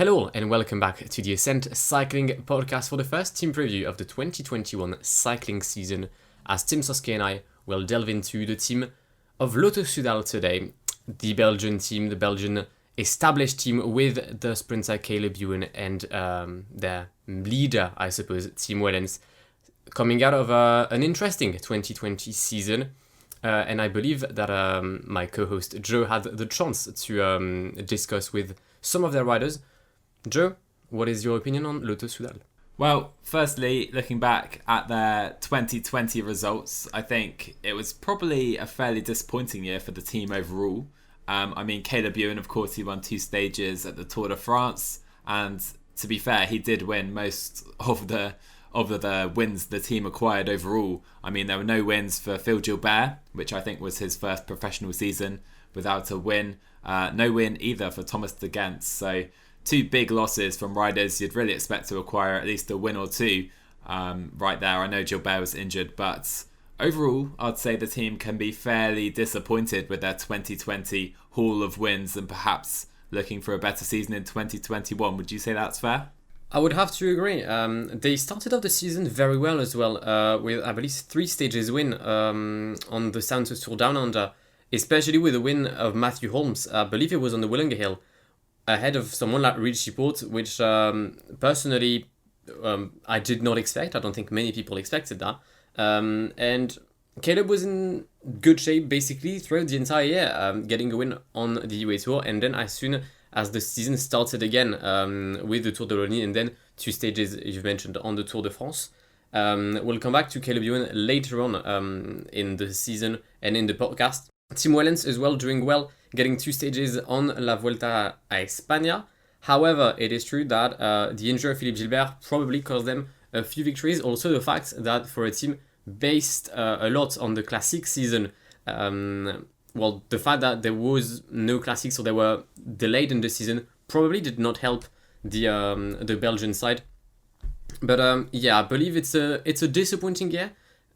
Hello and welcome back to the Ascent Cycling Podcast for the first team preview of the 2021 cycling season, as Tim Soske and I will delve into the team of Lotto Soudal today, the Belgian team, the Belgian established team with the sprinter Caleb Ewan and their leader, I suppose, Team Wellens, coming out of an interesting 2020 season. And I believe that my co-host Joe had the chance to discuss with some of their riders. Joe, what is your opinion on Lotto Soudal? Well, firstly, looking back at their 2020 results, I think it was probably a fairly disappointing year for the team overall. Caleb Ewan, of course, he won 2 stages at the Tour de France, and to be fair, he did win most of the wins the team acquired overall. There were no wins for Philippe Gilbert, which I think was his first professional season without a win. No win either for Thomas Degenkolb. So 2 big losses from riders you'd really expect to acquire at least a win or 2 right there. I know Gilbert was injured, but overall, I'd say the team can be fairly disappointed with their 2020 haul of wins and perhaps looking for a better season in 2021. Would you say that's fair? I would have to agree. They started off the season very well as well, with I believe 3 stages win on the Santos Tour Down Under, especially with the win of Matthew Holmes. I believe it was on the Willinger Hill, ahead of someone like Richie Porte, which personally I did not expect. I don't think many people expected that. And Caleb was in good shape basically throughout the entire year, getting a win on the UA Tour, and then as soon as the season started again with the Tour de Wallonie and then 2 stages you've mentioned on the Tour de France. We'll come back to Caleb Ewan later on in the season and in the podcast. Team Wellens as well doing well, getting 2 stages on La Vuelta a España. However, it is true that the injury of Philippe Gilbert probably cost them a few victories. Also the fact that for a team based a lot on the classic season, the fact that there was no classics or they were delayed in the season probably did not help the Belgian side. But I believe it's a disappointing year.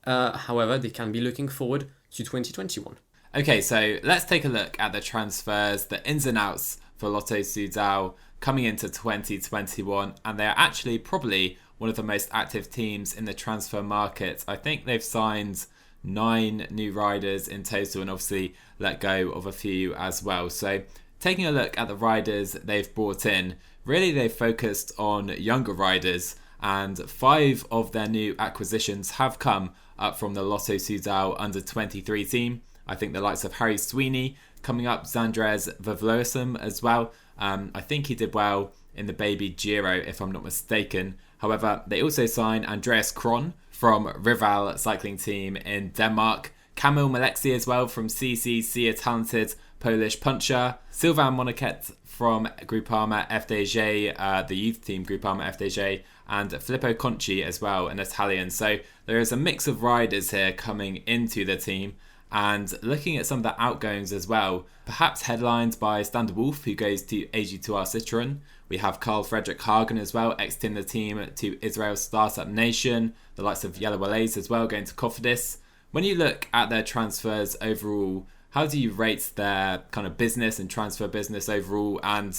However, they can be looking forward to 2021. Okay, so let's take a look at the transfers, the ins and outs for Lotto Soudal coming into 2021, and they're actually probably one of the most active teams in the transfer market. I think they've signed 9 new riders in total and obviously let go of a few as well. So taking a look at the riders they've brought in, really they've focused on younger riders, and 5 of their new acquisitions have come up from the Lotto Soudal under 23 team. I think the likes of Harry Sweeney coming up, Zandres Vavloesum as well. I think he did well in the Baby Giro, if I'm not mistaken. However, they also signed Andreas Kron from Rival Cycling Team in Denmark, Kamil Malexi as well from CCC, a talented Polish puncher, Sylvain Monaquet from Groupama FDJ, the youth team Groupama FDJ, and Filippo Conci as well, an Italian. So there is a mix of riders here coming into the team. And looking at some of the outgoings as well, perhaps headlined by Stan de Wolf, who goes to AG2R Citroën. We have Carl Frederick Hagen as well, exiting the team to Israel Startup Nation. The likes of Yellow Wallets as well, going to Cofidis. When you look at their transfers overall, how do you rate their kind of business and transfer business overall? And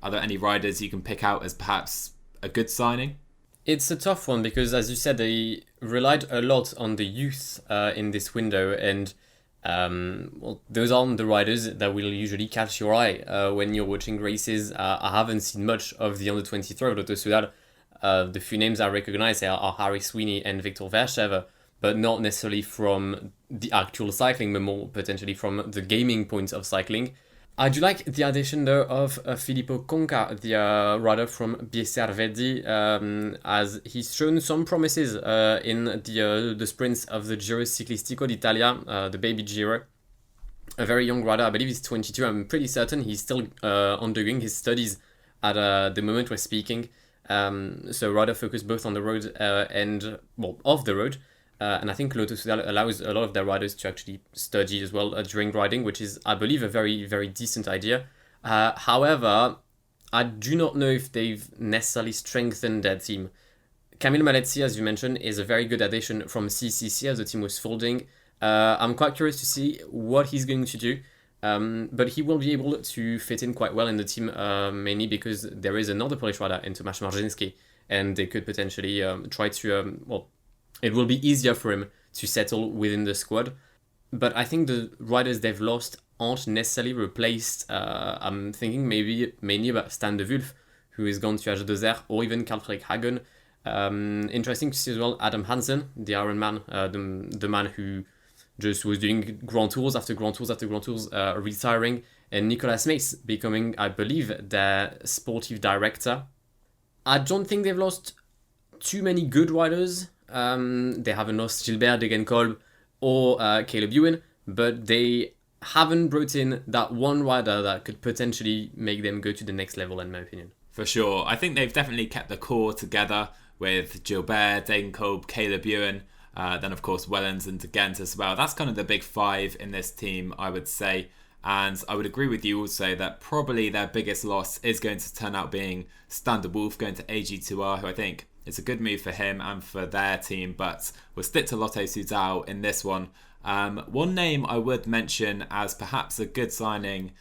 are there any riders you can pick out as perhaps a good signing? It's a tough one because, as you said, they relied a lot on the youth in this window, and those aren't the riders that will usually catch your eye when you're watching races. I haven't seen much of the under-23 of Lotto Soudal. The few names I recognize are Harry Sweeney and Victor Vermeersch, but not necessarily from the actual cycling, but more potentially from the gaming points of cycling. I do like the addition though of Filippo Conca, the rider from Bieser Vedi, as he's shown some promises in the sprints of the Giro Ciclistico d'Italia, the Baby Giro. A very young rider, I believe he's 22. I'm pretty certain he's still undergoing his studies at the moment we're speaking. So rider focused both on the road and off the road. And I think Lotto Soudal allows a lot of their riders to actually study as well during riding, which is, I believe, a very, very decent idea. However, I do not know if they've necessarily strengthened their team. Kamil Malexi, as you mentioned, is a very good addition from CCC as the team was folding. I'm quite curious to see what he's going to do. But he will be able to fit in quite well in the team, mainly because there is another Polish rider in Tomasz Marzinski, and they could potentially try to, it will be easier for him to settle within the squad. But I think the riders they've lost aren't necessarily replaced. I'm thinking mainly about Stan de Wulf, who is gone to H2R, or even Carl Fredrik Hagen. Interesting to see as well Adam Hansen, the Iron Man, the man who just was doing Grand Tours after Grand Tours after Grand Tours, retiring, and Nicolas Mace becoming, I believe, their sportive director. I don't think they've lost too many good riders. They haven't lost Gilbert, Degenkolb, or Caleb Ewan, but they haven't brought in that one rider that could potentially make them go to the next level, in my opinion. For sure. I think they've definitely kept the core together with Gilbert, Degenkolb, Caleb Ewan, then of course Wellens and Degenkolb as well. That's kind of the big five in this team, I would say. And I would agree with you also that probably their biggest loss is going to turn out being Stan de Wulf going to AG2R, who I think it's a good move for him and for their team, but we'll stick to Lotto Soudal in this one. One name I would mention as perhaps a good signing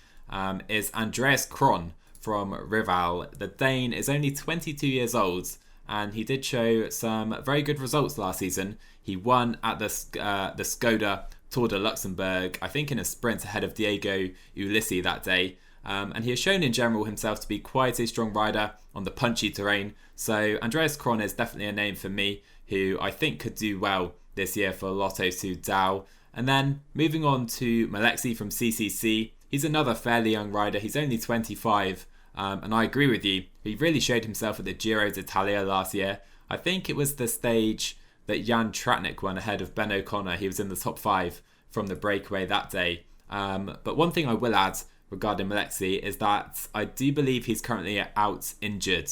is Andreas Kron from Rival. The Dane is only 22 years old, and he did show some very good results last season. He won at the Skoda Tour de Luxembourg, I think in a sprint ahead of Diego Ulissi that day. And he has shown in general himself to be quite a strong rider on the punchy terrain. So Andreas Kron is definitely a name for me who I think could do well this year for Lotto Soudal. And then moving on to Malexi from CCC. He's another fairly young rider. He's only 25. And I agree with you. He really showed himself at the Giro d'Italia last year. I think it was the stage that Jan Tratnik won ahead of Ben O'Connor. He was in the top 5 from the breakaway that day. But one thing I will add regarding Malexi is that I do believe he's currently out injured.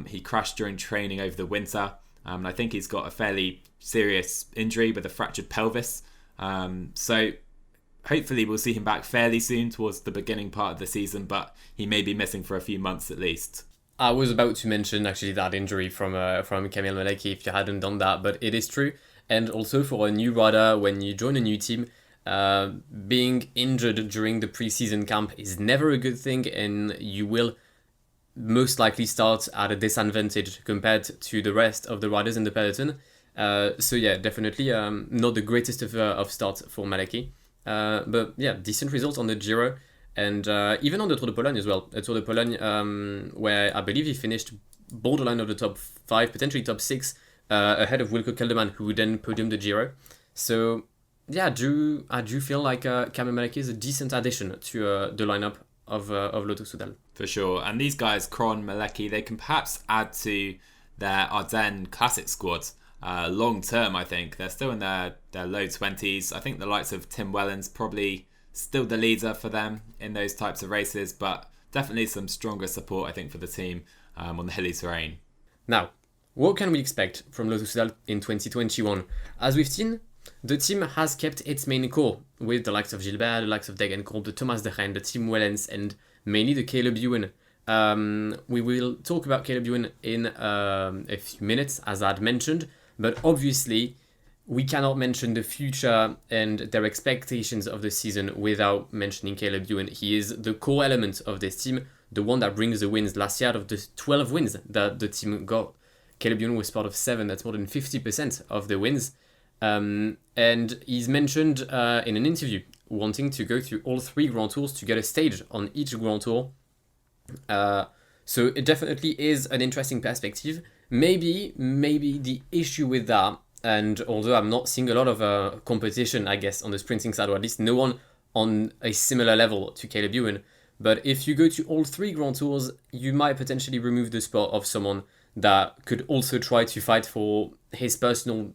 He crashed during training over the winter. And I think he's got a fairly serious injury with a fractured pelvis. So hopefully we'll see him back fairly soon towards the beginning part of the season, but he may be missing for a few months at least. I was about to mention actually that injury from Kamil Maleki if you hadn't done that, but it is true. And also for a new rider, when you join a new team, being injured during the preseason camp is never a good thing, and you will most likely start at a disadvantage compared to the rest of the riders in the peloton. So yeah, definitely not the greatest of start for Maleki. But yeah, decent results on the Giro. And even on the Tour de Pologne as well. A Tour de Pologne where I believe he finished borderline of the top 5, potentially top 6, ahead of Wilco Kelderman, who would then podium the Giro. So yeah, I do feel like Kamil Maleki is a decent addition to the lineup of Lotto Soudal. For sure. And these guys, Kron, Maleki, they can perhaps add to their Ardennes Classic squad long term, I think. They're still in their low 20s. I think the likes of Tim Wellens probably still the leader for them in those types of races, but definitely some stronger support, I think, for the team on the hilly terrain. Now, what can we expect from Lotto Soudal in 2021? As we've seen, the team has kept its main core with the likes of Gilbert, the likes of Degenkolb, the Thomas de Rennes, the Tim Wellens, and mainly the Caleb Ewan. We will talk about Caleb Ewan in a few minutes, as I'd mentioned, but obviously we cannot mention the future and their expectations of the season without mentioning Caleb Ewan. He is the core element of this team, the one that brings the wins. Last year, out of the 12 wins that the team got, Caleb Ewan was part of 7. That's more than 50% of the wins. And he's mentioned in an interview wanting to go through all 3 Grand Tours to get a stage on each Grand Tour. So it definitely is an interesting perspective. Maybe the issue with that, and although I'm not seeing a lot of competition, I guess, on the sprinting side, or at least no one on a similar level to Caleb Ewan, but if you go to all 3 Grand Tours, you might potentially remove the spot of someone that could also try to fight for his personal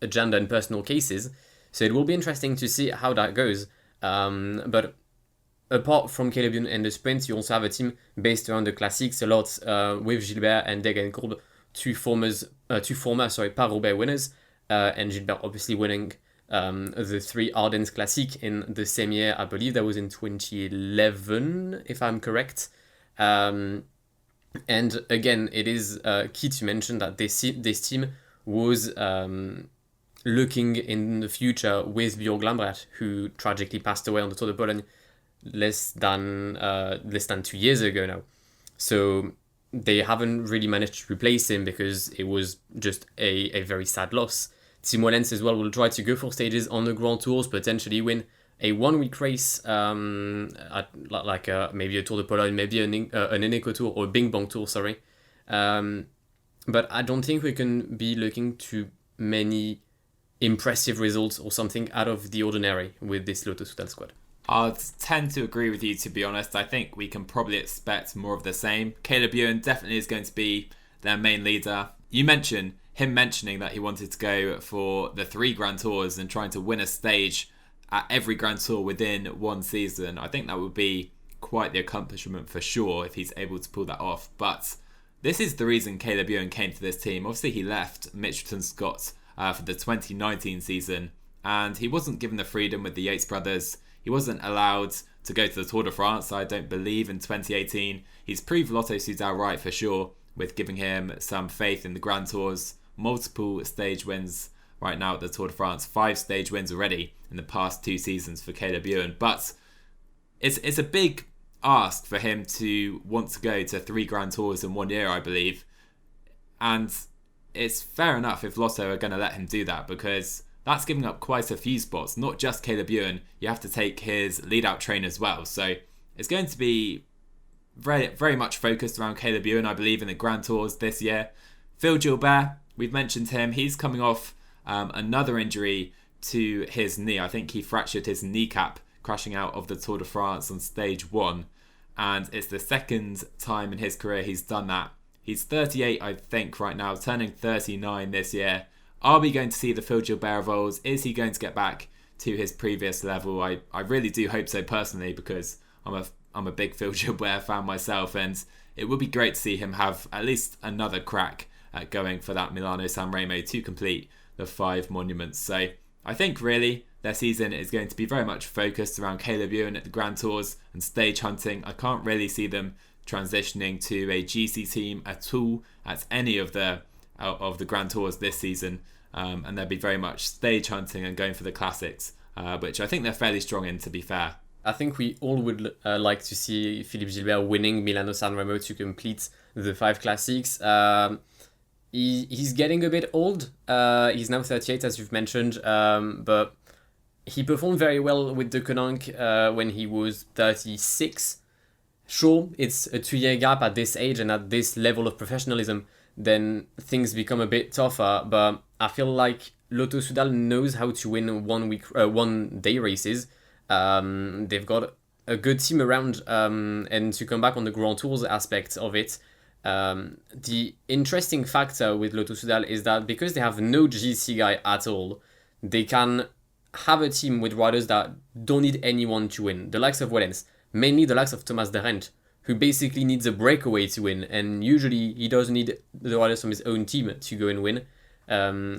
agenda and personal cases. So it will be interesting to see how that goes. But apart from Caleb Ewan and the sprint, you also have a team based around the classics a lot, with Gilbert and Degenkolb, two former Paris-Roubaix winners, and Gilbert obviously winning the 3 Ardennes Classic in the same year. I believe that was in 2011, if I'm correct. And again, it is key to mention that this team was looking in the future with Björn Lambert, who tragically passed away on the Tour de Pologne less than 2 years ago now. So they haven't really managed to replace him because it was just a very sad loss. Tim Wellens as well will try to go for stages on the Grand Tours, potentially win a 1 week race maybe a Tour de Pologne, maybe an Eneco Tour or a Bing Bong Tour, sorry. But I don't think we can be looking to many impressive results or something out of the ordinary with this Lotto Soudal squad. I'd tend to agree with you, to be honest. I think we can probably expect more of the same. Caleb Ewan definitely is going to be their main leader. You mentioned him mentioning that he wanted to go for the 3 Grand Tours and trying to win a stage at every Grand Tour within one season. I think that would be quite the accomplishment for sure if he's able to pull that off. But this is the reason Caleb Ewan came to this team. Obviously, he left Mitchelton Scott for the 2019 season, and he wasn't given the freedom with the Yates brothers. He wasn't allowed to go to the Tour de France, I don't believe, in 2018. He's proved Lotto Soudal right for sure, with giving him some faith in the Grand Tours. Multiple stage wins right now at the Tour de France. 5 stage wins already in the past 2 seasons for Caleb Ewan. But it's a big ask for him to want to go to 3 Grand Tours in 1 year, I believe. And it's fair enough if Lotto are going to let him do that, because that's giving up quite a few spots. Not just Caleb Ewan, you have to take his lead-out train as well. So it's going to be very, very much focused around Caleb Ewan, I believe, in the Grand Tours this year. Phil Gilbert, we've mentioned him. He's coming off another injury to his knee. I think he fractured his kneecap crashing out of the Tour de France on stage 1. And it's the second time in his career he's done that. He's 38, I think, right now, turning 39 this year. Are we going to see the Phil Gilbert of old? Is he going to get back to his previous level? I really do hope so personally, because I'm a big Phil Gilbert fan myself, and it would be great to see him have at least another crack at going for that Milano-San Remo to complete the 5 monuments. So I think really their season is going to be very much focused around Caleb Ewan at the Grand Tours and stage hunting. I can't really see them transitioning to a GC team at all at any of the Grand Tours this season, and they'll be very much stage hunting and going for the classics, which I think they're fairly strong in, to be fair. I think we all would like to see Philippe Gilbert winning Milano-San Remo to complete the 5 classics. He's getting a bit old. He's now 38, as you've mentioned, but he performed very well with Degenkolb when he was 36. Sure, it's a 2-year gap at this age and at this level of professionalism, then things become a bit tougher. But I feel like Lotto Soudal knows how to win 1 day races. They've got a good team around, and to come back on the Grand Tours aspect of it, the interesting factor with Lotto Soudal is that because they have no GC guy at all, they can have a team with riders that don't need anyone to win. The likes of Wellens, mainly the likes of Thomas de Rent, who basically needs a breakaway to win, and usually he doesn't need the riders from his own team to go and win.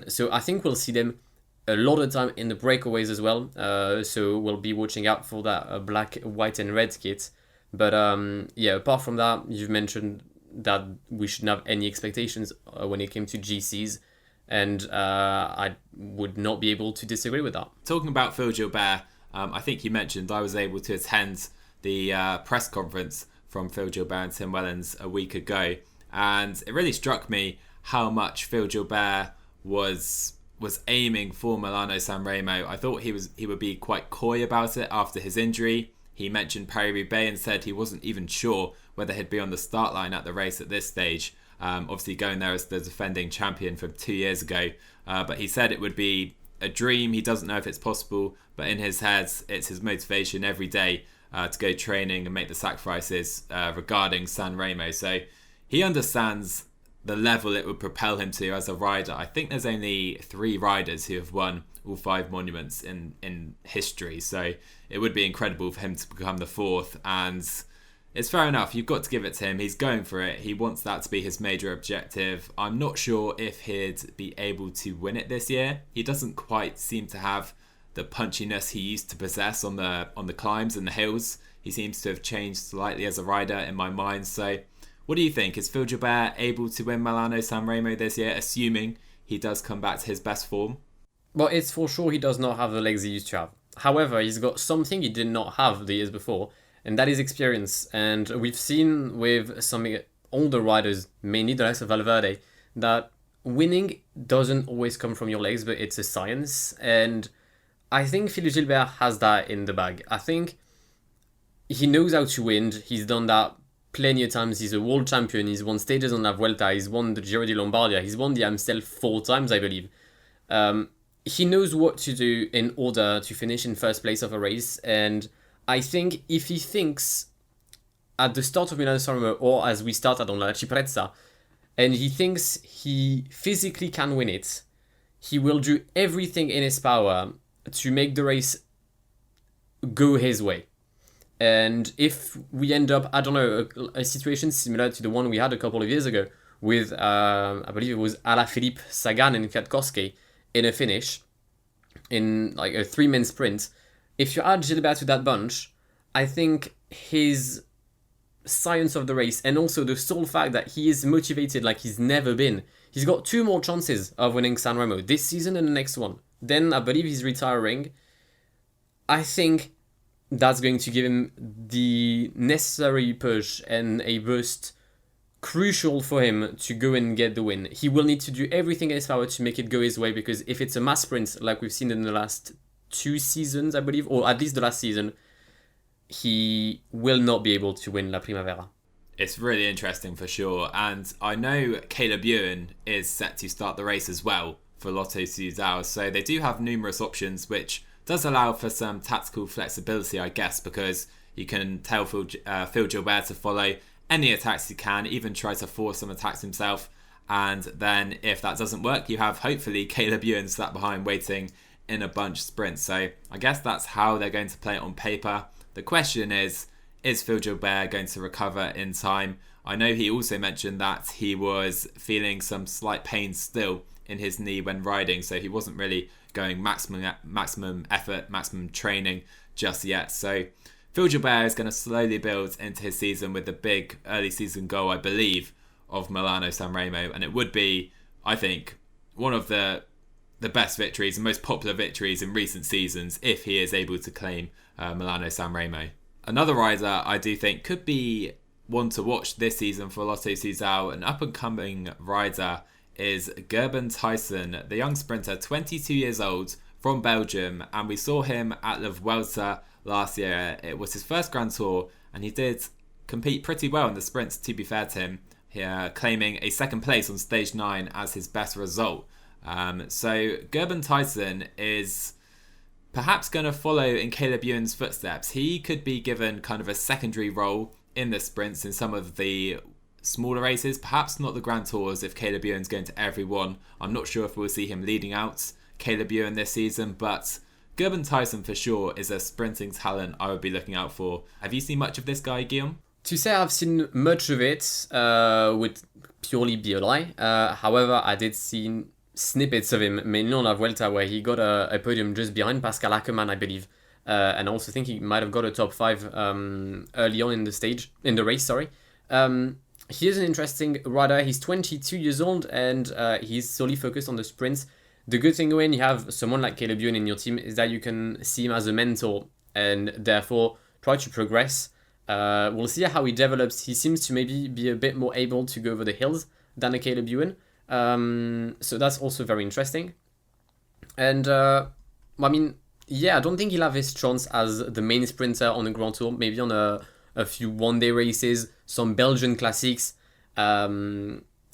So I think we'll see them a lot of time in the breakaways as well. So we'll be watching out for that black, white and red kit. But apart from that, you've mentioned that we shouldn't have any expectations when it came to GCs, and I would not be able to disagree with that. Talking about Phil Gilbert, I think you mentioned I was able to attend the press conference from Phil Gilbert and Tim Wellens a week ago, and it really struck me how much Phil Gilbert was aiming for Milano-San Remo. I thought he would be quite coy about it after his injury. He mentioned Paris-Roubaix and said he wasn't even sure whether he'd be on the start line at the race at this stage. Obviously going there as the defending champion from 2 years ago. But he said it would be a dream. He doesn't know if it's possible, but in his head, it's his motivation every day to go training and make the sacrifices regarding San Remo. So he understands the level it would propel him to as a rider. I think there's only 3 riders who have won all 5 monuments in history. So it would be incredible for him to become the 4th. And it's fair enough. You've got to give it to him. He's going for it. He wants that to be his major objective. I'm not sure if he'd be able to win it this year. He doesn't quite seem to have the punchiness he used to possess on the climbs and the hills. He seems to have changed slightly as a rider in my mind. So what do you think? Is Phil Gilbert able to win Milano-San Remo this year, assuming he does come back to his best form? Well, it's for sure he does not have the legs he used to have. However, he's got something he did not have the years before, and that is experience. And we've seen with some older riders, mainly the likes of Valverde, that winning doesn't always come from your legs, but it's a science. And I think Philippe Gilbert has that in the bag. I think he knows how to win. He's done that plenty of times. He's a world champion. He's won stages on La Vuelta. He's won the Giro di Lombardia. He's won the Amstel 4 times, I believe. He knows what to do in order to finish in first place of a race. And I think if he thinks at the start of Milano-San Remo, or as we started on La Ciprezza, and he thinks he physically can win it, he will do everything in his power to make the race go his way. And if we end up, I don't know, a situation similar to the one we had a couple of years ago with, I believe it was Alaphilippe, Sagan and Kwiatkowski in a finish, in like a 3-man sprint, if you add Gilbert to that bunch, I think his science of the race and also the sole fact that he is motivated like he's never been. He's got 2 more chances of winning San Remo this season and the next one. Then I believe he's retiring. I think that's going to give him the necessary push and a boost crucial for him to go and get the win. He will need to do everything in his power to make it go his way, because if it's a mass sprint like we've seen in the last 2 seasons, I believe, or at least the last season, he will not be able to win La Primavera. It's really interesting for sure. And I know Caleb Ewan is set to start the race as well for Lotto Soudal. So they do have numerous options, which does allow for some tactical flexibility, I guess, because you can tell Phil Gilbert to follow any attacks he can, even try to force some attacks himself. And then if that doesn't work, you have hopefully Caleb Ewan sat behind waiting in a bunch sprint. So I guess that's how they're going to play it on paper. The question is Phil Gilbert going to recover in time? I know he also mentioned that he was feeling some slight pain still in his knee when riding, so he wasn't really going maximum effort, maximum training just yet. So Phil Gilbert is going to slowly build into his season with the big early season goal, I believe, of Milano-San Remo, and it would be, I think, one of the best victories and most popular victories in recent seasons if he is able to claim Milano-San Remo. Another rider I do think could be one to watch this season for Lotto Soudal, an up-and-coming rider, is Gerben Tyson, the young sprinter, 22 years old, from Belgium, and we saw him at La Vuelta last year. It was his first Grand Tour, and he did compete pretty well in the sprints, to be fair to him, claiming a second place on stage 9 as his best result. So Gerben Tyson is perhaps going to follow in Caleb Ewan's footsteps. He could be given kind of a secondary role in the sprints in some of the smaller races, perhaps not the Grand Tours if Caleb Ewan's going to every one. I'm not sure if we'll see him leading out Caleb Ewan this season, but Gerben Tyson for sure is a sprinting talent I would be looking out for. Have you seen much of this guy, Guillaume? To say I've seen much of it would purely be a lie. However, I did see snippets of him, mainly on La Vuelta, where he got a podium just behind Pascal Ackermann, I believe. And I also think he might have got a top 5 early on in the race. He is an interesting rider. He's 22 years old and he's solely focused on the sprints. The good thing when you have someone like Caleb Ewan in your team is that you can see him as a mentor and therefore try to progress. We'll see how he develops. He seems to maybe be a bit more able to go over the hills than a Caleb Ewan. So that's also very interesting. And I don't think he'll have his chance as the main sprinter on the Grand Tour. Maybe on a few one-day races, some Belgian classics.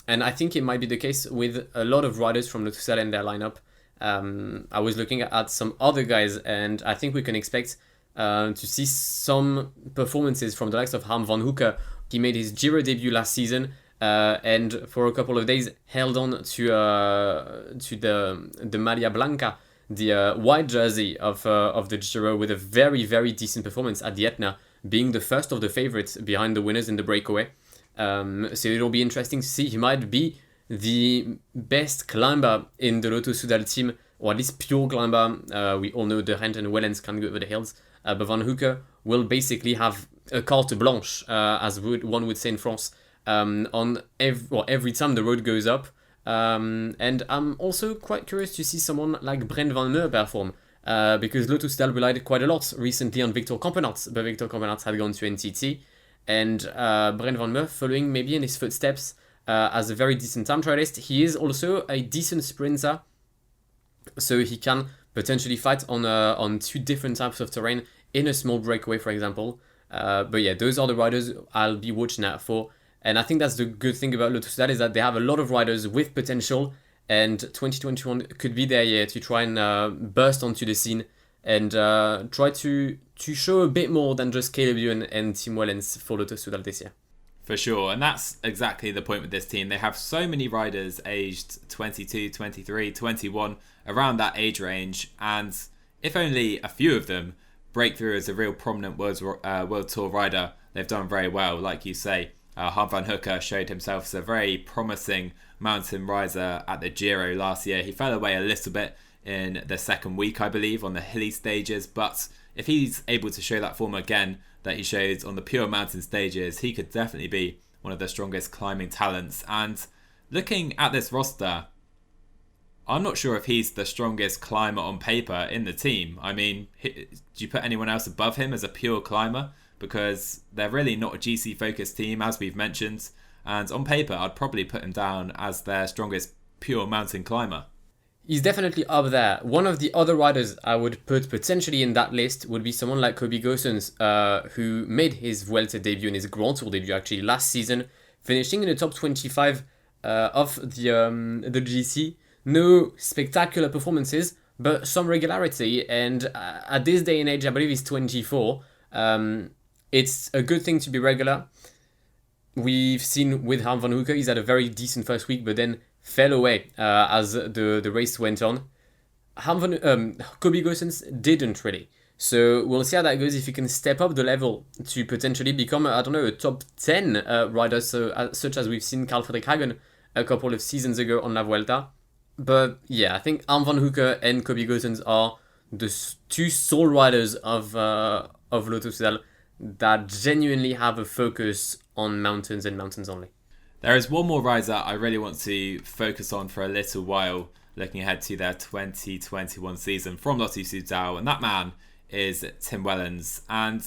And I think it might be the case with a lot of riders from Lotto Soudal in their lineup. I was looking at some other guys, and I think we can expect to see some performances from the likes of Harm van Hoeken. He made his Giro debut last season, and for a couple of days held on to the Maglia Blanca, the white jersey of the Giro, with a very, very decent performance at the Etna, being the first of the favourites behind the winners in the breakaway. So it'll be interesting to see. He might be the best climber in the Lotto Soudal team, or at least pure climber. We all know De Rent and Wellens can go over the hills, but Van Hoeken will basically have a carte blanche, as one would say in France. On every time the road goes up, And I'm also quite curious to see someone like Brent Van Meer perform. Because Lotto Soudal relied quite a lot recently on Victor Kampenaerts, but Victor Kampenaerts had gone to NTT, and Brent Van Meer following maybe in his footsteps as a very decent time trialist. He is also a decent sprinter, so he can potentially fight on two different types of terrain in a small breakaway, for example. But yeah, those are the riders I'll be watching out for, and I think that's the good thing about Lotto Soudal is that they have a lot of riders with potential. And 2021 could be their year to try and burst onto the scene and try to show a bit more than just Caleb Ewan and Tim Wellens for Lotto Soudal this year. For sure, and that's exactly the point with this team. They have so many riders aged 22, 23, 21, around that age range, and if only a few of them break through as a real prominent World Tour rider, they've done very well. Like you say, Harm van Hooker showed himself as a very promising mountain rider at the Giro last year. He fell away a little bit in the second week, I believe, on the hilly stages, but if he's able to show that form again that he showed on the pure mountain stages, he could definitely be one of the strongest climbing talents. And looking at this roster, I'm not sure if he's the strongest climber on paper in the team. I mean, do you put anyone else above him as a pure climber? Because they're really not a GC focused team, as we've mentioned, and on paper I'd probably put him down as their strongest pure mountain climber. He's definitely up there. One of the other riders I would put potentially in that list would be someone like Kobe Goossens, who made his Vuelta debut and his Grand Tour debut actually last season, finishing in the top 25 of the GC. No spectacular performances, but some regularity, and at this day and age, I believe he's 24. It's a good thing to be regular. We've seen with Harm van Hooker, he's had a very decent first week, but then fell away as the race went on. Kobe Goossens didn't really. So we'll see how that goes if he can step up the level to potentially become, a top 10 rider, such as we've seen Carl Fredrik Hagen a couple of seasons ago on La Vuelta. But yeah, I think Harm van Hooker and Kobe Goossens are the two sole riders of Lotto Soudal that genuinely have a focus on mountains and mountains only. There is one more rider I really want to focus on for a little while, looking ahead to their 2021 season from Lotto Soudal, and that man is Tim Wellens. And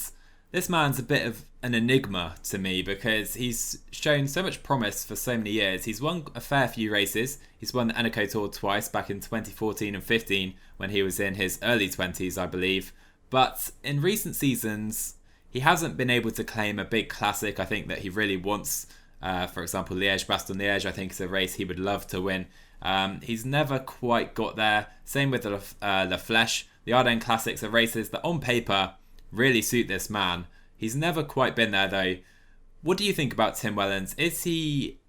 this man's a bit of an enigma to me because he's shown so much promise for so many years. He's won a fair few races. He's won the Eneco Tour twice back in 2014 and 15 when he was in his early 20s, I believe. But in recent seasons, he hasn't been able to claim a big classic. I think that he really wants, for example, Liège-Bastogne-Liège, I think is a race he would love to win. He's never quite got there. Same with the La Flèche. The Ardennes Classics are races that on paper really suit this man. He's never quite been there though. What do you think about Tim Wellens? Is he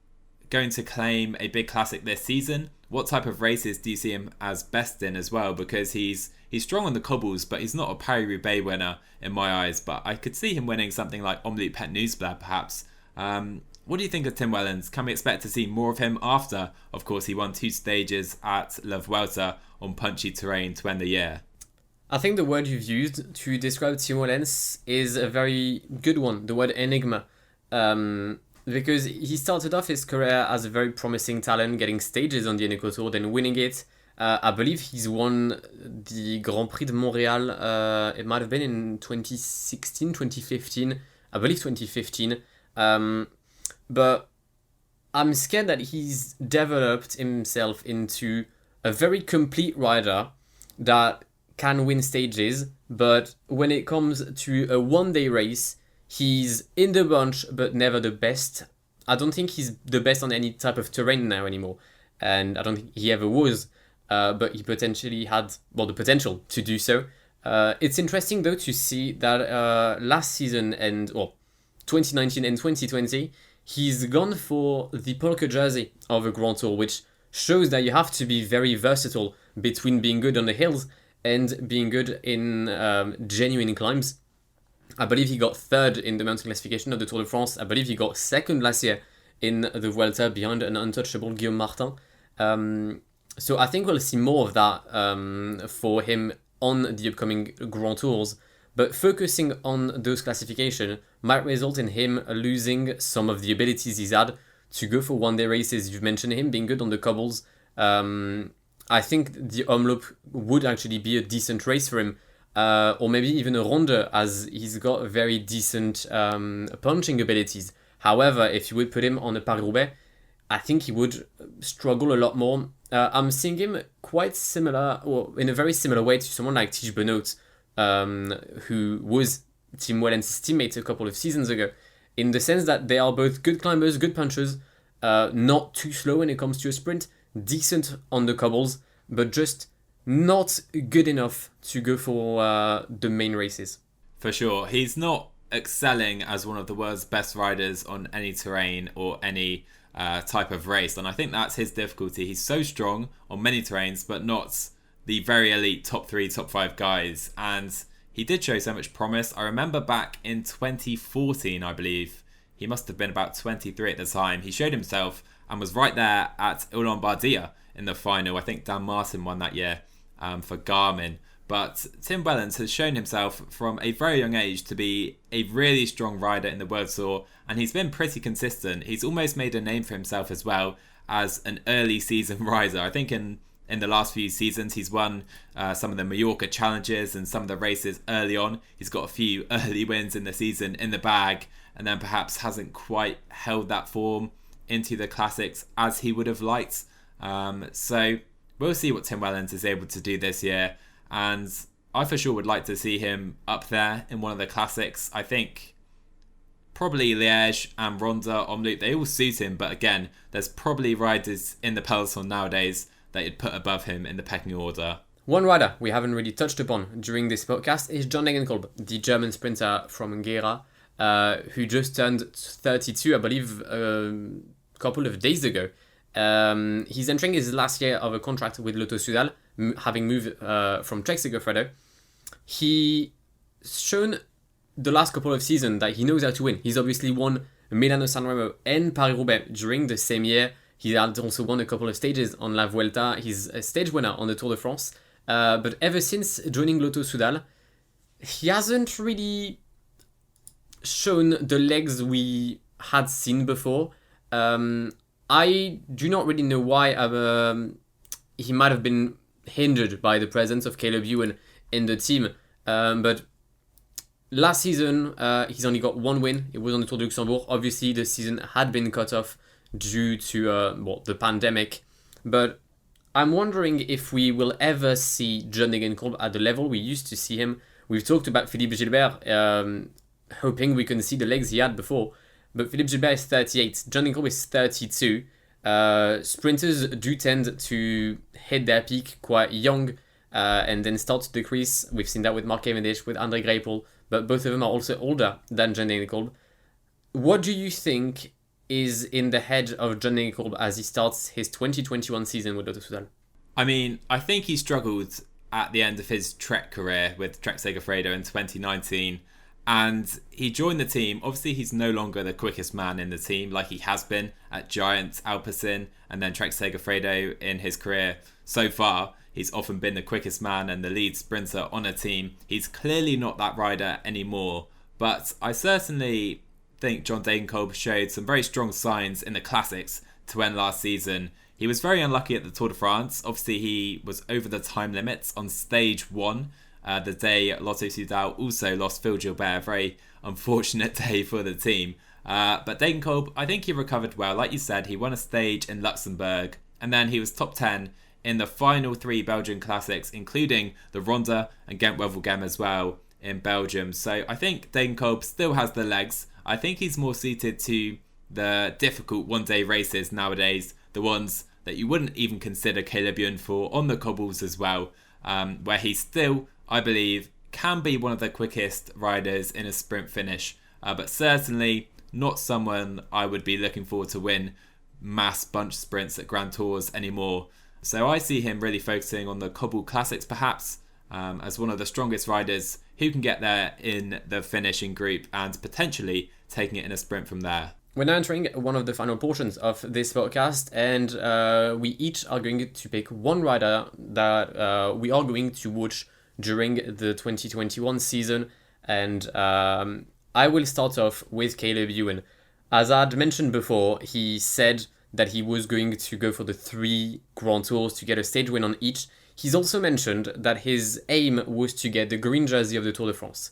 going to claim a big classic this season? What type of races do you see him as best in as well? Because he's strong on the cobbles, but he's not a Paris-Roubaix winner in my eyes. But I could see him winning something like Omloop Het Nieuwsblad perhaps. What do you think of Tim Wellens? Can we expect to see more of him after, of course, he won 2 stages at La Vuelta on punchy terrain to end the year? I think the word you've used to describe Tim Wellens is a very good one, the word enigma. Because he started off his career as a very promising talent, getting stages on the Eneco Tour, then winning it. I believe he's won the Grand Prix de Montréal, it might have been in 2016, 2015, I believe 2015. But I'm scared that he's developed himself into a very complete rider that can win stages, but when it comes to a one-day race, he's in the bunch, but never the best. I don't think he's the best on any type of terrain now anymore, and I don't think he ever was, but he potentially had, the potential to do so. It's interesting, though, to see that last season 2019 and 2020, he's gone for the polka jersey of a Grand Tour, which shows that you have to be very versatile between being good on the hills and being good in genuine climbs. I believe he got 3rd in the mountain classification of the Tour de France. I believe he got 2nd last year in the Vuelta behind an untouchable Guillaume Martin. So I think we'll see more of that for him on the upcoming Grand Tours. But focusing on those classifications might result in him losing some of the abilities he's had to go for one-day races. You've mentioned him being good on the cobbles. I think the Omloop would actually be a decent race for him. Or maybe even a Ronde, as he's got very decent punching abilities. However, if you would put him on a Paris-Roubaix, I think he would struggle a lot more. I'm seeing him quite similar, or in a very similar way to someone like Tige Benoot, who was Tim Wellens' teammate a couple of seasons ago, in the sense that they are both good climbers, good punchers, not too slow when it comes to a sprint, decent on the cobbles, but just not good enough to go for the main races. For sure. He's not excelling as one of the world's best riders on any terrain or any type of race. And I think that's his difficulty. He's so strong on many terrains, but not the very elite top 3, top 5 guys. And he did show so much promise. I remember back in 2014, I believe, he must have been about 23 at the time. He showed himself and was right there at Ulaanbaatar in the final. I think Dan Martin won that year for Garmin. But Tim Wellens has shown himself from a very young age to be a really strong rider in the World Tour, and he's been pretty consistent. He's almost made a name for himself as well as an early season rider. I think in the last few seasons he's won some of the Mallorca challenges and some of the races early on. He's got a few early wins in the season in the bag, and then perhaps hasn't quite held that form into the classics as he would have liked. So we'll see what Tim Wellens is able to do this year. And I for sure would like to see him up there in one of the classics. I think probably Liège and Ronde, Omloop, they all suit him. But again, there's probably riders in the peloton nowadays that you'd put above him in the pecking order. One rider we haven't really touched upon during this podcast is John Degenkolb, the German sprinter from Gera, who just turned 32, I believe, a couple of days ago. He's entering his last year of a contract with Lotto Soudal, having moved from Trek Segafredo. He's shown the last couple of seasons that he knows how to win. He's obviously won Milano, San Remo and Paris-Roubaix during the same year. He had also won a couple of stages on La Vuelta. He's a stage winner on the Tour de France. But ever since joining Lotto Soudal, he hasn't really shown the legs we had seen before. I do not really know why. He might have been hindered by the presence of Caleb Ewan in the team. But last season, he's only got one win. It was on the Tour de Luxembourg. Obviously, the season had been cut off due to the pandemic. But I'm wondering if we will ever see John Degenkolb at the level we used to see him. We've talked about Philippe Gilbert, hoping we can see the legs he had before. But Philippe Gilbert is 38. John Degenkolb is 32. Sprinters do tend to hit their peak quite young and then start to decrease. We've seen that with Mark Cavendish, with Andre Greipel, but both of them are also older than John Degenkolb. What do you think is in the head of John Degenkolb as he starts his 2021 season with Lotto Soudal? I mean, I think he struggled at the end of his Trek career with Trek Segafredo in 2019. And he joined the team. Obviously, he's no longer the quickest man in the team like he has been at Giant, Alpecin, and then Trek Segafredo in his career so far. He's often been the quickest man and the lead sprinter on a team. He's clearly not that rider anymore. But I certainly think John Degenkolb showed some very strong signs in the classics to end last season. He was very unlucky at the Tour de France. Obviously, he was over the time limits on stage 1. The day Lotto Soudal also lost Phil Gilbert, a very unfortunate day for the team. But Degenkolb, I think he recovered well. Like you said, he won a stage in Luxembourg, and then he was top 10 in the final 3 Belgian classics, including the Ronde and Gent-Wevelgem as well in Belgium. So I think Degenkolb still has the legs. I think he's more suited to the difficult one-day races nowadays, the ones that you wouldn't even consider Caleb Ewan for on the cobbles as well, where he still, I believe, can be one of the quickest riders in a sprint finish, but certainly not someone I would be looking forward to win mass bunch sprints at Grand Tours anymore. So I see him really focusing on the cobble classics perhaps, as one of the strongest riders who can get there in the finishing group and potentially taking it in a sprint from there. We're now entering one of the final portions of this podcast, and we each are going to pick one rider that we are going to watch during the 2021 season. And I will start off with Caleb Ewan. As I'd mentioned before, he said that he was going to go for the 3 Grand Tours to get a stage win on each. He's also mentioned that his aim was to get the green jersey of the Tour de France.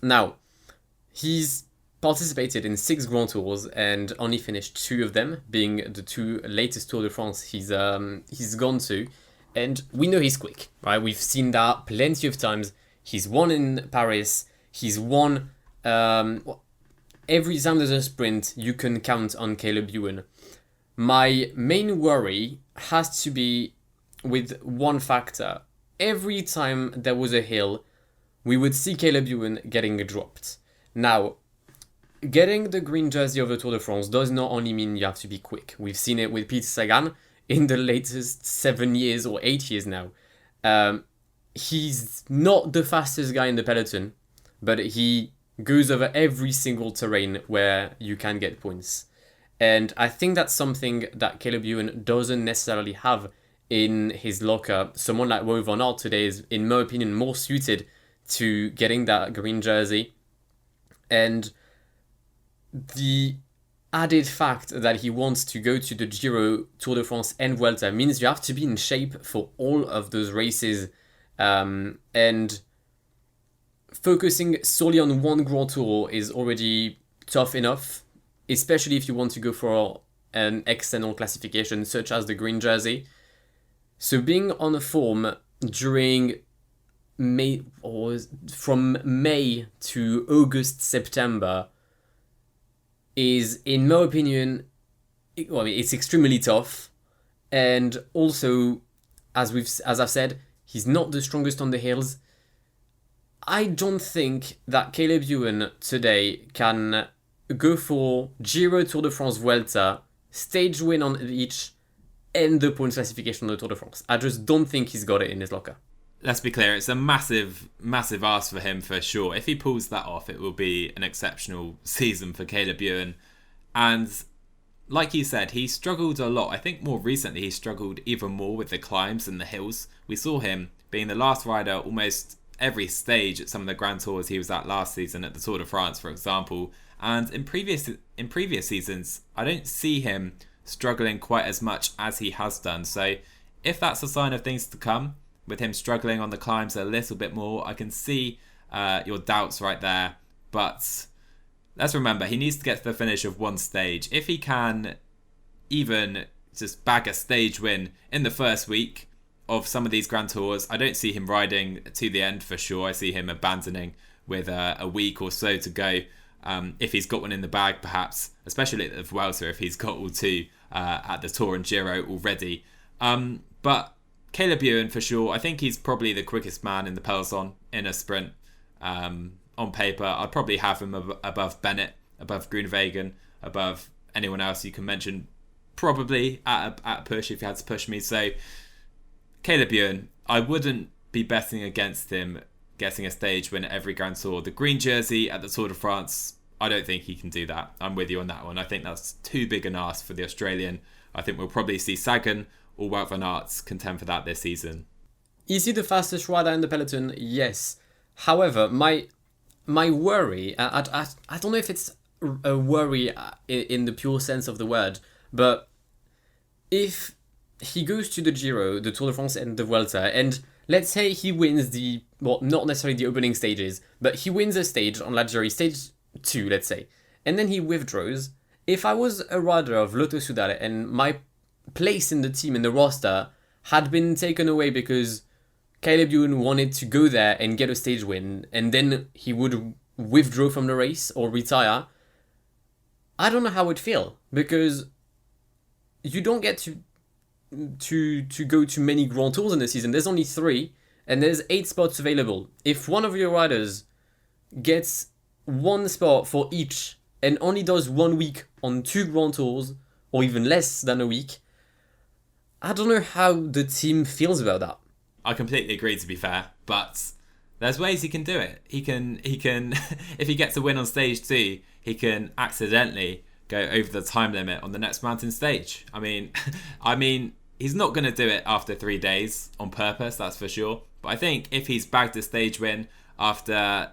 Now, he's participated in 6 Grand Tours and only finished 2 of them, being the 2 latest Tour de France he's gone to. And we know he's quick, right? We've seen that plenty of times. He's won in Paris. He's won every time there's a sprint. You can count on Caleb Ewan. My main worry has to be with one factor. Every time there was a hill, we would see Caleb Ewan getting dropped. Now, getting the green jersey of the Tour de France does not only mean you have to be quick. We've seen it with Peter Sagan in the latest 7 years or 8 years now. He's not the fastest guy in the peloton, but he goes over every single terrain where you can get points. And I think that's something that Caleb Ewan doesn't necessarily have in his locker. Someone like Wout van Aert today is, in my opinion, more suited to getting that green jersey. And the added fact that he wants to go to the Giro, Tour de France and Vuelta means you have to be in shape for all of those races. And focusing solely on one Grand Tour is already tough enough, especially if you want to go for an external classification such as the green jersey. So being on a form during May, or from May to August, September, is, in my opinion, it's extremely tough. And also, as I've said, he's not the strongest on the hills. I don't think that Caleb Ewan today can go for Giro, Tour de France, Vuelta, stage win on each, and the points classification on the Tour de France. I just don't think he's got it in his locker. Let's be clear, it's a massive, massive ask for him for sure. If he pulls that off, it will be an exceptional season for Caleb Ewan. And like you said, he struggled a lot. I think more recently he struggled even more with the climbs and the hills. We saw him being the last rider almost every stage at some of the Grand Tours he was at last season, at the Tour de France, for example. And in previous seasons, I don't see him struggling quite as much as he has done. So if that's a sign of things to come, with him struggling on the climbs a little bit more, I can see your doubts right there. But let's remember, he needs to get to the finish of one stage. If he can even just bag a stage win in the first week of some of these Grand Tours, I don't see him riding to the end for sure. I see him abandoning with a week or so to go. If he's got one in the bag, perhaps, especially at the Vuelta, if he's got all 2 at the Tour and Giro already. But Caleb Ewan, for sure, I think he's probably the quickest man in the peloton in a sprint. On paper, I'd probably have him above Bennett, above Groenewegen, above anyone else you can mention, probably at a push if you had to push me. So Caleb Ewan, I wouldn't be betting against him getting a stage win at every Grand Tour. The green jersey at the Tour de France, I don't think he can do that. I'm with you on that one. I think that's too big an ask for the Australian. I think we'll probably see Sagan or Wout van Aert contend for that this season. Is he the fastest rider in the peloton? Yes. However, my worry, I don't know if it's a worry in the pure sense of the word, but if he goes to the Giro, the Tour de France and the Vuelta, and let's say he wins not necessarily the opening stages, but he wins a stage on La Jury, stage 2, let's say, and then he withdraws. If I was a rider of Lotto Soudal and my place in the team, in the roster, had been taken away because Caleb Ewan wanted to go there and get a stage win, and then he would withdraw from the race or retire, I don't know how it would feel, because you don't get to go to many Grand Tours in the season. There's only 3, and there's 8 spots available. If one of your riders gets 1 spot for each and only does 1 week on 2 Grand Tours, or even less than a week, I don't know how the team feels about that. I completely agree, to be fair, but there's ways he can do it. He can if he gets a win on stage 2, he can accidentally go over the time limit on the next mountain stage. I mean, he's not going to do it after 3 days on purpose, that's for sure. But I think if he's bagged a stage win after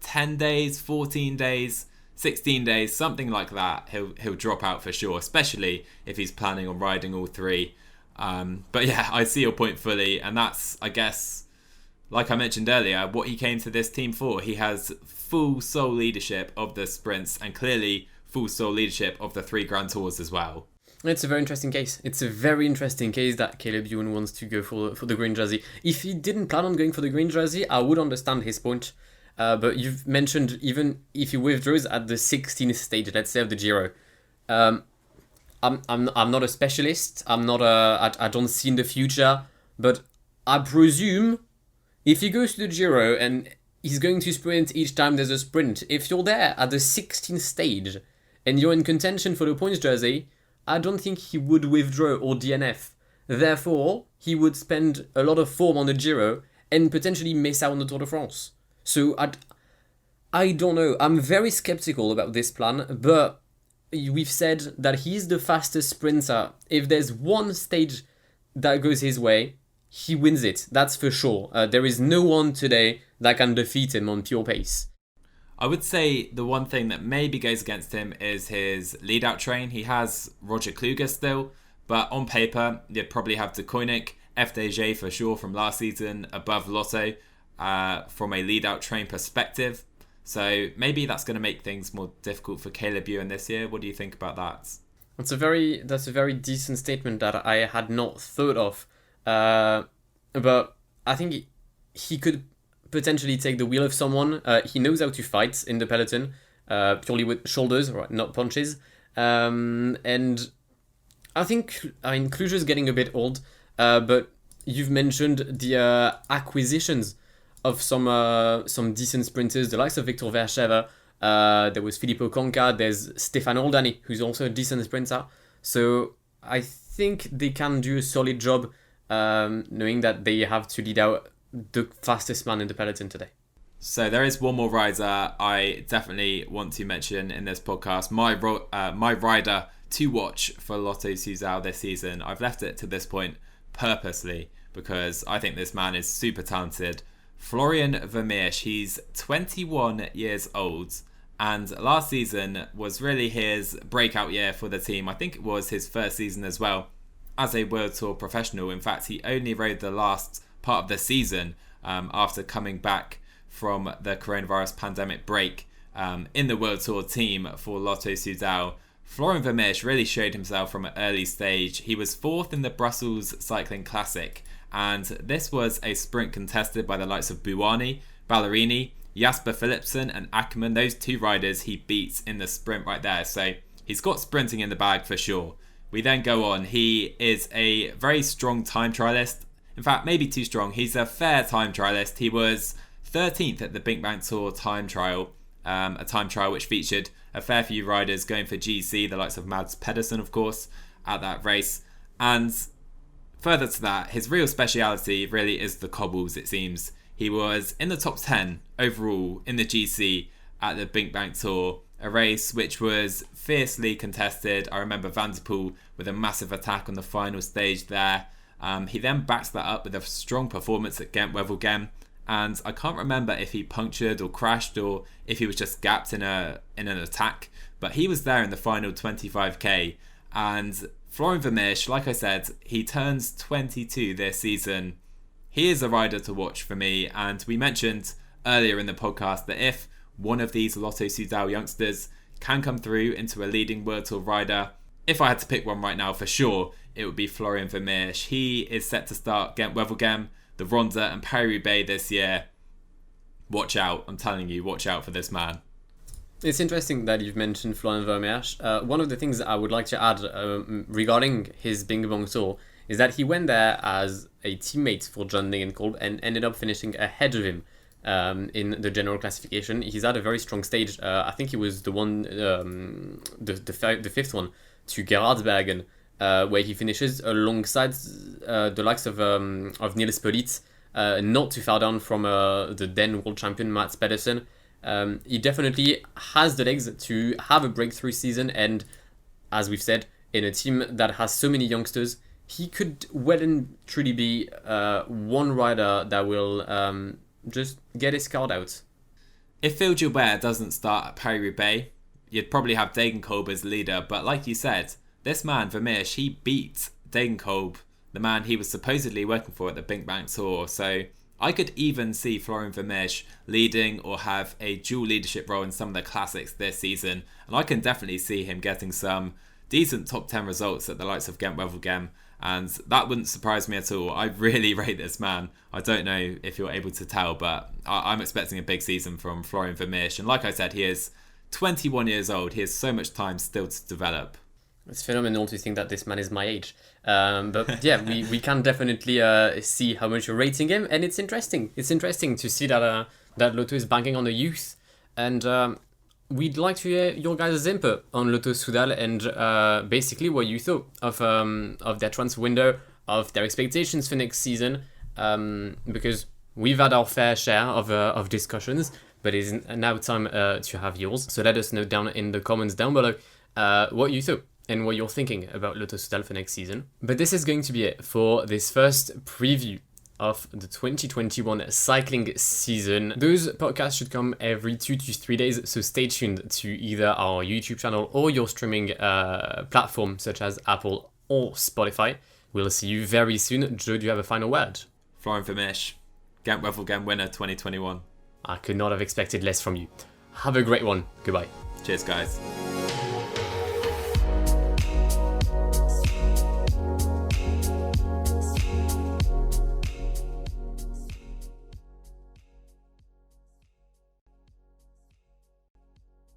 10 days, 14 days, 16 days, something like that, he'll drop out for sure, especially if he's planning on riding all three. But yeah, I see your point fully, and that's, I guess, like I mentioned earlier, what he came to this team for. He has full sole leadership of the sprints and clearly full sole leadership of the 3 Grand Tours as well. It's a very interesting case. It's a very interesting case that Caleb Ewan wants to go for the green jersey. If he didn't plan on going for the green jersey, I would understand his point. But you've mentioned even if he withdraws at the 16th stage, let's say of the Giro. I'm not a specialist. I don't see in the future. But I presume if he goes to the Giro and he's going to sprint each time there's a sprint, if you're there at the 16th stage and you're in contention for the points jersey, I don't think he would withdraw or DNF. Therefore, he would spend a lot of form on the Giro and potentially miss out on the Tour de France. So I don't know. I'm very skeptical about this plan, but we've said that he's the fastest sprinter. If there's one stage that goes his way, he wins it. That's for sure. There is no one today that can defeat him on pure pace. I would say the one thing that maybe goes against him is his lead-out train. He has Roger Kluger still, but on paper, you'd probably have Degenkolb, FDJ for sure from last season, above Lotto from a lead-out train perspective. So maybe that's going to make things more difficult for Caleb Ewan this year. What do you think about that? That's a very decent statement that I had not thought of. But I think he could potentially take the wheel of someone. He knows how to fight in the peloton, purely with shoulders, right, not punches. And I think, Kluger's getting a bit old, but you've mentioned the acquisitions of some decent sprinters, the likes of Victor Vermeersch. There was Filippo Conca, there's Stefan Oldani, who's also a decent sprinter. So I think they can do a solid job, knowing that they have to lead out the fastest man in the peloton today. So there is one more rider I definitely want to mention in this podcast. My rider to watch for Lotto Soudal this season. I've left it to this point purposely because I think this man is super talented. Florian Vermeersch, he's 21 years old, and last season was really his breakout year for the team. I think it was his first season as well as a World Tour professional. In fact, he only rode the last part of the season after coming back from the coronavirus pandemic break in the World Tour team for Lotto Soudal. Florian Vermeersch really showed himself from an early stage. He was 4th in the Brussels Cycling Classic, and this was a sprint contested by the likes of Buani, Ballerini, Jasper Philipsen and Ackermann. Those 2 riders he beats in the sprint right there, so he's got sprinting in the bag for sure. We then go on. He is a very strong time trialist. In fact, maybe too strong. He's a fair time trialist. He was 13th at the Binkbank Tour time trial, a time trial which featured a fair few riders going for GC, the likes of Mads Pedersen, of course, at that race. And further to that, his real speciality really is the cobbles, it seems. He was in the top 10 overall in the GC at the Binkbank Tour, a race which was fiercely contested. I remember Van der Poel with a massive attack on the final stage there. He then backs that up with a strong performance at Gent-Wevelgem, and I can't remember if he punctured or crashed or if he was just gapped in an attack, but he was there in the final 25k. And Florian Vermeersch, like I said, he turns 22 this season. He is a rider to watch for me, and we mentioned earlier in the podcast that if one of these Lotto Soudal youngsters can come through into a leading World Tour rider, if I had to pick one right now for sure, it would be Florian Vermeersch. He is set to start Gent-Wevelgem, the Ronde and Paris-Roubaix this year. Watch out, I'm telling you, watch out for this man. It's interesting that you've mentioned Florian Vermeersch. One of the things that I would like to add regarding his Bing Bong Tour is that he went there as a teammate for John Degenkolb and ended up finishing ahead of him in the general classification. He's had a very strong stage. I think he was the one, the fifth one to Gerardsbergen, where he finishes alongside the likes of Niels Pollitt, not too far down from the then world champion Mads Pedersen. He definitely has the legs to have a breakthrough season, and as we've said, in a team that has so many youngsters, he could well and truly be one rider that will just get his card out. If Philippe Gilbert doesn't start at Paris-Roubaix, you'd probably have Degenkolb as leader. But like you said, this man, Vermeersch, he beat Degenkolb, the man he was supposedly working for at the Big Bang Tour. So I could even see Florian Vermeersch leading or have a dual leadership role in some of the classics this season. And I can definitely see him getting some decent top 10 results at the likes of Gent-Wevelgem. And that wouldn't surprise me at all. I really rate this man. I don't know if you're able to tell, but I'm expecting a big season from Florian Vermeersch. And like I said, he is 21 years old. He has so much time still to develop. It's phenomenal to think that this man is my age. But yeah, we can definitely see how much you're rating him. And it's interesting. It's interesting to see that Lotto is banking on the youth. And we'd like to hear your guys' input on Lotto Soudal and basically what you thought of their transfer window, of their expectations for next season, because we've had our fair share of discussions, but it's now time to have yours. So let us know down in the comments down below what you thought and what you're thinking about Lotto Soudal for next season. But this is going to be it for this first preview of the 2021 cycling season. Those podcasts should come every 2 to 3 days, so stay tuned to either our YouTube channel or your streaming platform such as Apple or Spotify. We'll see you very soon. Joe, do you have a final word? Florian Vermeersch, Gent-Wevelgem winner 2021. I could not have expected less from you. Have a great one. Goodbye. Cheers, guys.